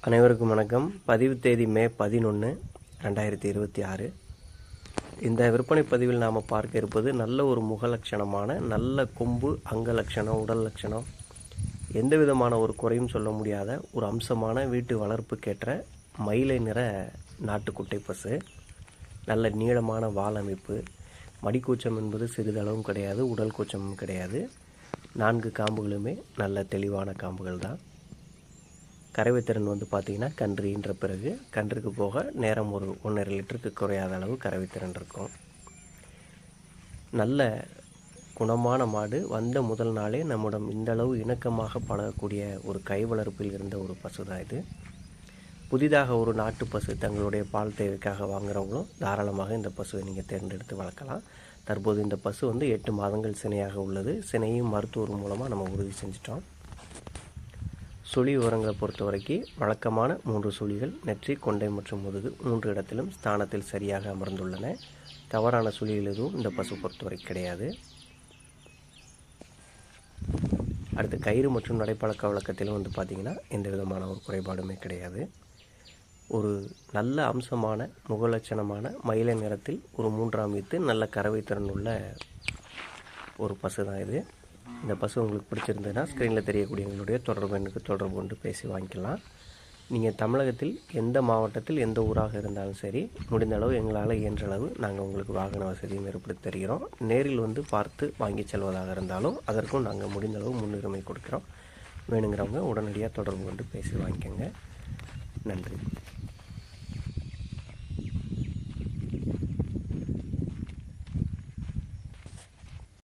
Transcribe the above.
அனைவருக்கும் வணக்கம். பதிவு தேதி மே 11, 2026. இந்த விற்பனை பதிவில் நாம் பார்க்க இருப்பது நல்ல ஒரு முக லட்சணமான நல்ல கொம்பு, அங்க லட்சணம், உடல் லட்சணம், எந்த விதமான ஒரு குறையும் சொல்ல முடியாத ஒரு அம்சமான வீட்டு வளர்ப்புக்கேற்ற மயிலை நிற நாட்டுக்குட்டை பசு. நல்ல நீளமான வால் அமைப்பு, மடிக்கூச்சம் என்பது சிறிதளவும் கிடையாது, உடல் கூச்சமும் கிடையாது. 4 காம்புகளுமே நல்ல தெளிவான காம்புகள் தான். கறவை திறன் பார்த்திங்கன்னா கன்று ஈன்ற பிறகு கன்றுக்கு போக நேரம் ஒரு 1.5 லிட்டருக்கு குறையாத அளவு கறவை திறன் இருக்கும். நல்ல குணமான மாடு. வந்த முதல் நாளே நம்முடன் இந்தளவு இணக்கமாக பழகக்கூடிய ஒரு கை வளர்ப்பில் இருந்த ஒரு பசு தான் இது. புதிதாக ஒரு நாட்டு பசு தங்களுடைய பால் தேவைக்காக வாங்குகிறவங்களும் தாராளமாக இந்த பசுவை நீங்கள் தேர்ந்தெடுத்து வளர்க்கலாம். தற்போது இந்த பசு 8 மாதங்கள் சினையாக உள்ளது. சினையும் மருத்துவர் மூலமாக நம்ம உறுதி செஞ்சிட்டோம். சுழி விவரங்களை பொறுத்த வரைக்கும் வழக்கமான 3 சுழிகள் நெற்றி, கொண்டை மற்றும் முதுகு 3 இடத்திலும் ஸ்தானத்தில் சரியாக அமர்ந்துள்ளன. தவறான சுழிகள் எதுவும் இந்த பசு பொறுத்தவரை கிடையாது. அடுத்து கயிறு மற்றும் நடைப்பழக்க வழக்கத்திலும் பார்த்திங்கன்னா எந்த விதமான ஒரு குறைபாடுமே கிடையாது. ஒரு நல்ல அம்சமான முகலட்சணமான மயிலை நிறத்தில் ஒரு 3ஆம் ஈத்து நல்ல கறவை திறன் உள்ள ஒரு பசு தான் இது. இந்த பசு உங்களுக்கு பிடிச்சிருந்ததுன்னா ஸ்க்ரீனில் தெரியக்கூடிய எங்களுடைய தொடர்பு எண்ணுக்கு தொடர்பு கொண்டு பேசி வாங்கிக்கலாம். நீங்கள் தமிழகத்தில் எந்த மாவட்டத்தில் எந்த ஊராக இருந்தாலும் சரி, முடிந்த அளவு எங்களால் இயன்ற அளவு நாங்கள் உங்களுக்கு வாகன வசதியும் ஏற்படுத்தி தருகிறோம். நேரில் பார்த்து வாங்கி செல்வதாக இருந்தாலும் அதற்கும் நாங்கள் முடிந்த அளவு முன்னுரிமை கொடுக்குறோம். வேணுங்கிறவங்க உடனடியாக தொடர்பு கொண்டு பேசி வாங்கிக்கோங்க. நன்றி.